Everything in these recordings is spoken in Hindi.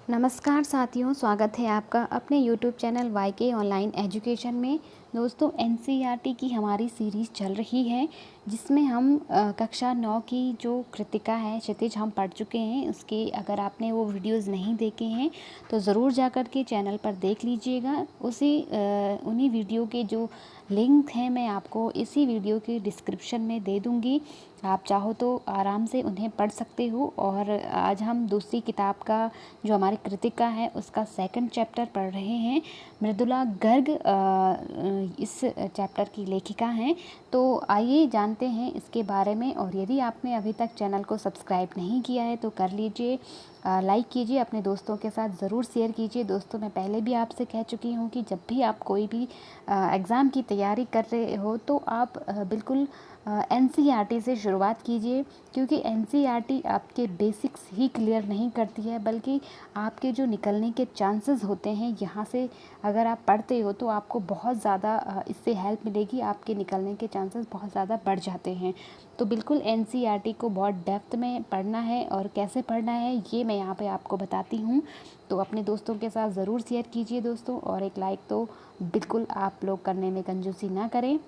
नमस्कार साथियों, स्वागत है आपका अपने YouTube channel YK online education में। दोस्तों, NCERT की हमारी सीरीज़ चल रही है जिसमें हम कक्षा 9 की जो कृतिका है क्षितिज हम पढ़ चुके हैं। उसके अगर आपने वो वीडियोस नहीं देखे हैं तो ज़रूर जाकर के चैनल पर देख लीजिएगा। उन्हीं वीडियो के जो लिंक हैं मैं आपको इसी वीडियो के डिस्क्रिप्शन में दे दूँगी। आप चाहो तो आराम से उन्हें पढ़ सकते हो। और आज हम दूसरी किताब का जो हमारी कृतिका है उसका सेकंड चैप्टर पढ़ रहे हैं। मृदुला गर्ग इस चैप्टर की लेखिका हैं। तो आइए जानते हैं इसके बारे में। और यदि आपने अभी तक चैनल को सब्सक्राइब नहीं किया है तो कर लीजिए, लाइक कीजिए, अपने दोस्तों के साथ ज़रूर शेयर कीजिए। दोस्तों, मैं पहले भी आपसे कह चुकी हूँ कि जब भी आप कोई भी एग्ज़ाम की तैयारी कर रहे हो तो आप बिल्कुल NCERT से शुरुआत कीजिए, क्योंकि NCERT आपके बेसिक्स ही क्लियर नहीं करती है बल्कि आपके जो निकलने के चांसेस होते हैं यहाँ से अगर आप पढ़ते हो तो आपको बहुत ज़्यादा इससे हेल्प मिलेगी। आपके निकलने के चांसेस बहुत ज़्यादा बढ़ जाते हैं। तो बिल्कुल NCERT को बहुत डेप्थ में पढ़ना है और कैसे पढ़ना है ये मैं यहाँ पे आपको बताती हूँ। तो अपने दोस्तों के साथ ज़रूर शेयर कीजिए दोस्तों, और एक लाइक तो बिल्कुल आप लोग करने में कंजूसी ना करें।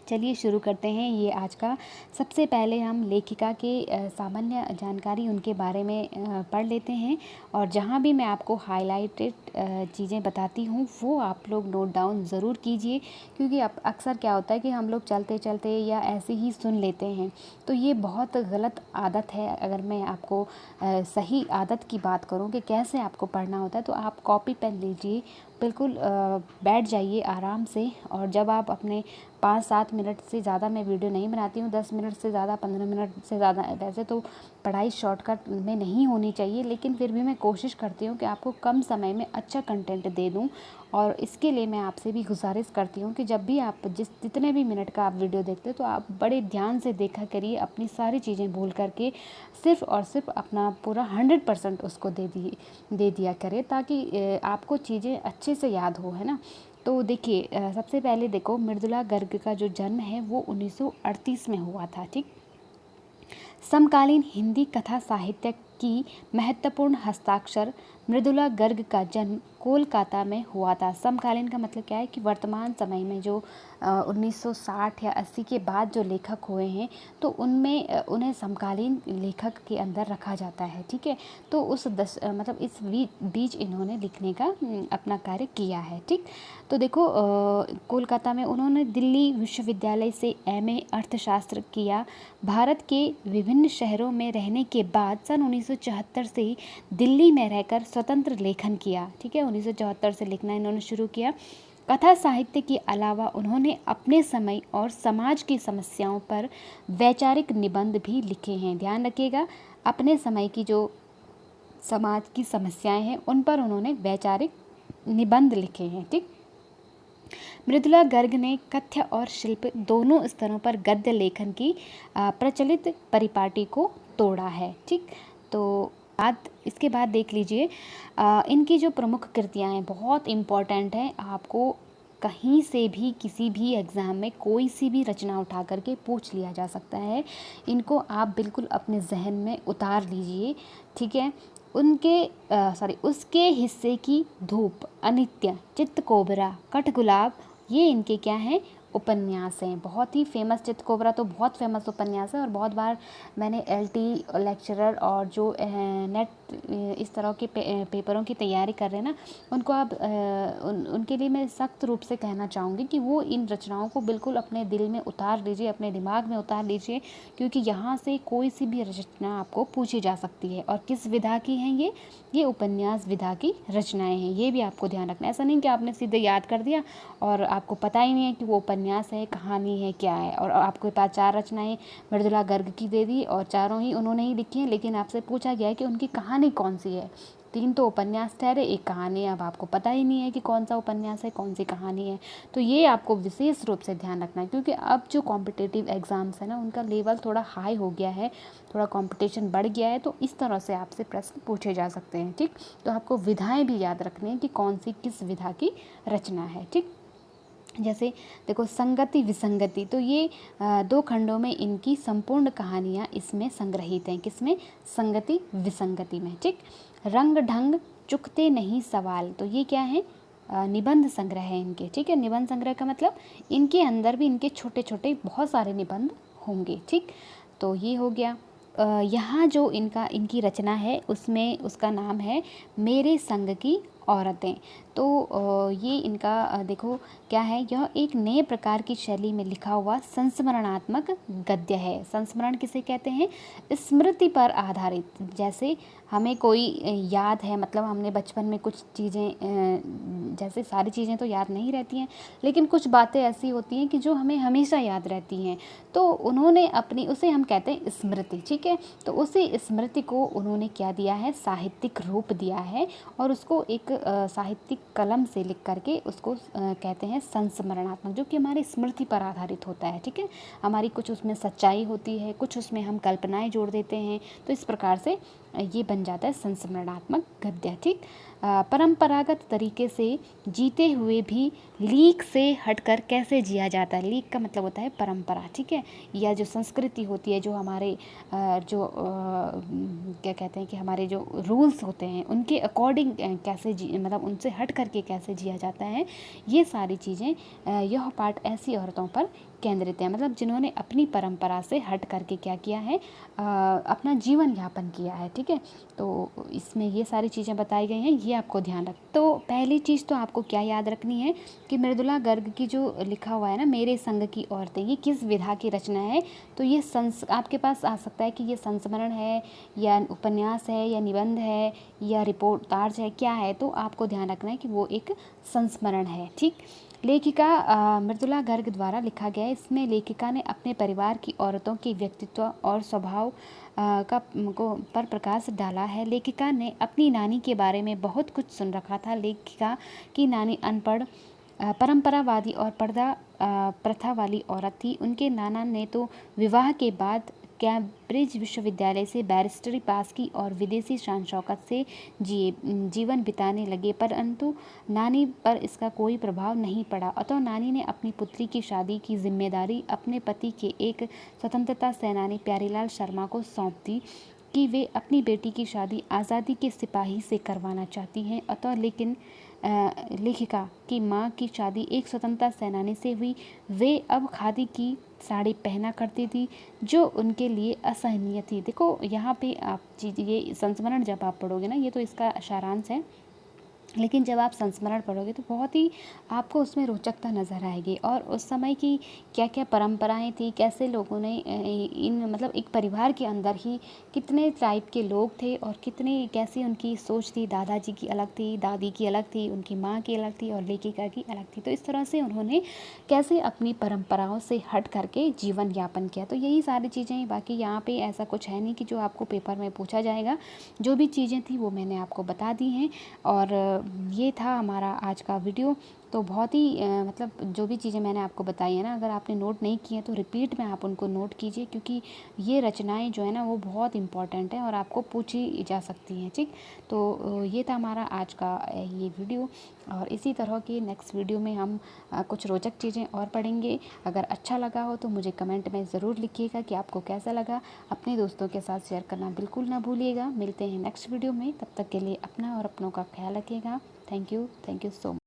चलिए शुरू करते हैं। ये आज का सबसे पहले हम लेखिका के सामान्य जानकारी उनके बारे में पढ़ लेते हैं। और जहाँ भी मैं आपको हाइलाइटेड चीज़ें बताती हूँ वो आप लोग नोट डाउन ज़रूर कीजिए, क्योंकि अब अक्सर क्या होता है कि हम लोग चलते चलते या ऐसे ही सुन लेते हैं, तो ये बहुत गलत आदत है। अगर मैं आपको सही आदत की बात करूँ कि कैसे आपको पढ़ना होता है, तो आप कॉपी पेन लीजिए, बिल्कुल बैठ जाइए आराम से। और जब आप अपने 5-7 मिनट से ज़्यादा मैं वीडियो नहीं बनाती हूँ, 10 मिनट से ज़्यादा, 15 मिनट से ज़्यादा। वैसे तो पढ़ाई शॉर्टकट में नहीं होनी चाहिए, लेकिन फिर भी मैं कोशिश करती हूँ कि आपको कम समय में अच्छा कंटेंट दे दूँ। और इसके लिए मैं आपसे भी गुजारिश करती हूँ कि जब भी आप जितने भी मिनट का आप वीडियो देखते हो तो आप बड़े ध्यान से देखा करिए, अपनी सारी चीज़ें भूल करके सिर्फ़ और सिर्फ अपना पूरा 100% उसको दे दिया करें, ताकि आपको चीज़ें अच्छे से याद हो, है ना। तो देखिए, सबसे पहले देखो, मृदुला गर्ग का जो जन्म है वो 1938 में हुआ था। ठीक। समकालीन हिंदी कथा साहित्य की महत्वपूर्ण हस्ताक्षर मृदुला गर्ग का जन्म कोलकाता में हुआ था। समकालीन का मतलब क्या है कि वर्तमान समय में जो 1960 या 80 के बाद जो लेखक हुए हैं तो उनमें उन्हें समकालीन लेखक के अंदर रखा जाता है। ठीक है। तो मतलब इस बीच इन्होंने लिखने का अपना कार्य किया है। ठीक। तो देखो, कोलकाता में उन्होंने दिल्ली विश्वविद्यालय से MA अर्थशास्त्र किया। भारत के विभिन्न शहरों में रहने के बाद सन 1974 से दिल्ली में रहकर स्वतंत्र लेखन किया। ठीक है, 1974 से लिखना इन्होंने शुरू किया। कथा साहित्य के अलावा उन्होंने अपने समय और समाज की समस्याओं पर वैचारिक निबंध भी लिखे हैं। ध्यान रखिएगा, अपने समय की जो समाज की समस्याएं हैं उन पर उन्होंने वैचारिक निबंध लिखे हैं। ठीक। मृदुला गर्ग ने कथ्य और शिल्प दोनों स्तरों पर गद्य लेखन की प्रचलित परिपाटी को तोड़ा है। ठीक। तो इसके बाद देख लीजिए, इनकी जो प्रमुख कृतियाँ हैं बहुत इम्पॉर्टेंट हैं। आपको कहीं से भी किसी भी एग्ज़ाम में कोई सी भी रचना उठा करके पूछ लिया जा सकता है। इनको आप बिल्कुल अपने जहन में उतार लीजिए। ठीक है। उसके हिस्से की धूप, अनित्य, चित्तकोबरा, कठगुलाब, ये इनके क्या हैं, उपन्यास हैं। बहुत ही फेमस, चित्तकोबरा तो बहुत फेमस उपन्यास है और बहुत बार मैंने LT लेक्चरर और जो नेट इस तरह के पेपरों की तैयारी कर रहे हैं ना, उनको आप उनके लिए मैं सख्त रूप से कहना चाहूँगी कि वो इन रचनाओं को बिल्कुल अपने दिल में उतार लीजिए, अपने दिमाग में उतार लीजिए, क्योंकि यहाँ से कोई सी भी रचना आपको पूछी जा सकती है। और किस विधा की हैं ये उपन्यास विधा की रचनाएं हैं, ये भी आपको ध्यान रखना है। ऐसा नहीं कि आपने सीधे याद कर दिया और आपको पता ही नहीं है कि वो उपन्यास है, कहानी है, क्या है, और आपके पास 4 रचनाएं मृदुला गर्ग की दे दी और चारों ही उन्होंने ही लिखी हैं, लेकिन आपसे पूछा गया है कि उनकी कहानी कौन सी है। 3 तो उपन्यास ठहरे, 1 कहानी है। अब आपको पता ही नहीं है कि कौन सा उपन्यास है, कौन सी कहानी है। तो ये आपको विशेष रूप से ध्यान रखना है, क्योंकि अब जो कॉम्पिटिटिव एग्ज़ाम्स है ना, उनका लेवल थोड़ा हाई हो गया है, थोड़ा कंपटीशन बढ़ गया है। तो इस तरह से आपसे प्रश्न पूछे जा सकते हैं। ठीक। तो आपको विधाएं भी याद रखनी है कि कौन सी किस विधा की रचना है। ठीक। जैसे देखो, संगति विसंगति, तो ये 2 खंडों में इनकी संपूर्ण कहानियाँ इसमें संग्रहित हैं। किसमें? संगति विसंगति में। ठीक। रंग ढंग चुकते नहीं सवाल। तो ये क्या है, निबंध संग्रह है इनके, ठीक है। निबंध संग्रह का मतलब इनके अंदर भी इनके छोटे छोटे बहुत सारे निबंध होंगे, ठीक। तो ये हो गया। यहाँ जो इनकी रचना है उसमें उसका नाम है मेरे संग की औरतें। तो ये इनका देखो क्या है, यह एक नए प्रकार की शैली में लिखा हुआ संस्मरणात्मक गद्य है। संस्मरण किसे कहते हैं, स्मृति पर आधारित। जैसे हमें कोई याद है, मतलब हमने बचपन में कुछ चीज़ें, जैसे सारी चीज़ें तो याद नहीं रहती हैं, लेकिन कुछ बातें ऐसी होती हैं कि जो हमें हमेशा याद रहती हैं। तो उन्होंने अपनी, उसे हम कहते हैं स्मृति, ठीक है। तो उसी स्मृति को उन्होंने क्या दिया है, साहित्यिक रूप दिया है, और उसको एक साहित्यिक कलम से लिख करके उसको कहते हैं संस्मरणात्मक, जो कि हमारी स्मृति पर आधारित होता है, ठीक है। हमारी कुछ उसमें सच्चाई होती है, कुछ उसमें हम कल्पनाएं जोड़ देते हैं, तो इस प्रकार से ये बन जाता है संस्मरणात्मक गद्य, ठीक। परंपरागत तरीके से जीते हुए भी लीक से हटकर कैसे जिया जाता है। लीक का मतलब होता है परंपरा, ठीक है, या जो संस्कृति होती है, जो हमारे क्या कहते हैं कि हमारे जो रूल्स होते हैं उनके अकॉर्डिंग कैसे मतलब उनसे हट करके कैसे जिया जाता है, ये सारी चीज़ें, यह पाठ ऐसी औरतों पर केंद्रित है, मतलब जिन्होंने अपनी परंपरा से हट करके क्या किया है, अपना जीवन यापन किया है, ठीक है। तो इसमें ये सारी चीज़ें बताई गई हैं, ये आपको ध्यान रख। तो पहली चीज़ तो आपको क्या याद रखनी है कि मृदुला गर्ग की जो लिखा हुआ है ना, मेरे संग की औरतें, ये किस विधा की रचना है। तो ये आपके पास आ सकता है कि ये संस्मरण है, या उपन्यास है, या निबंध है, या रिपोर्टाज है, क्या है। तो आपको ध्यान रखना है कि वो एक संस्मरण है, ठीक। लेखिका मृदुला गर्ग द्वारा लिखा गया है। इसमें लेखिका ने अपने परिवार की औरतों के व्यक्तित्व और स्वभाव पर प्रकाश डाला है। लेखिका ने अपनी नानी के बारे में बहुत कुछ सुन रखा था। लेखिका की नानी अनपढ़, परंपरावादी और पर्दा प्रथा वाली औरत थी। उनके नाना ने तो विवाह के बाद कैम्ब्रिज विश्वविद्यालय से बैरिस्टरी पास की और विदेशी शान शौकत से जीवन बिताने लगे, परंतु नानी पर इसका कोई प्रभाव नहीं पड़ा। अतः नानी ने अपनी पुत्री की शादी की जिम्मेदारी अपने पति के एक स्वतंत्रता सेनानी प्यारीलाल शर्मा को सौंप दी कि वे अपनी बेटी की शादी आज़ादी के सिपाही से करवाना चाहती हैं। अतः लेकिन लेखिका की माँ की शादी एक स्वतंत्रता सेनानी से हुई। वे अब खादी की साड़ी पहना करती थी, जो उनके लिए असहनीय थी। देखो यहाँ पे आप चीज़, ये संस्मरण जब आप पढ़ोगे ना, ये तो इसका सारांश है, लेकिन जब आप संस्मरण पढ़ोगे तो बहुत ही आपको उसमें रोचकता नज़र आएगी, और उस समय की क्या क्या परंपराएं थी, कैसे लोगों ने इन मतलब एक परिवार के अंदर ही कितने टाइप के लोग थे, और कितने कैसी उनकी सोच थी। दादाजी की अलग थी, दादी की अलग थी, उनकी माँ की अलग थी, और लेखिका की अलग थी। तो इस तरह से उन्होंने कैसे अपनी परंपराओं से हट करके जीवन यापन किया। तो यही सारी चीज़ें, बाकी यहाँ पे ऐसा कुछ है नहीं कि जो आपको पेपर में पूछा जाएगा। जो भी चीज़ें थी वो मैंने आपको बता दी हैं, और ये था हमारा आज का वीडियो। तो बहुत ही मतलब जो भी चीज़ें मैंने आपको बताई है ना, अगर आपने नोट नहीं किए तो रिपीट में आप उनको नोट कीजिए, क्योंकि ये रचनाएं जो है ना वो बहुत इंपॉर्टेंट है और आपको पूछी जा सकती हैं, ठीक। तो ये था हमारा आज का ये वीडियो, और इसी तरह की नेक्स्ट वीडियो में हम कुछ रोचक चीज़ें और पढ़ेंगे। अगर अच्छा लगा हो तो मुझे कमेंट में ज़रूर लिखिएगा कि आपको कैसा लगा। अपने दोस्तों के साथ शेयर करना बिल्कुल ना भूलिएगा। मिलते हैं नेक्स्ट वीडियो में, तब तक के लिए अपना और अपनों का ख्याल रखिएगा। Thank you so much.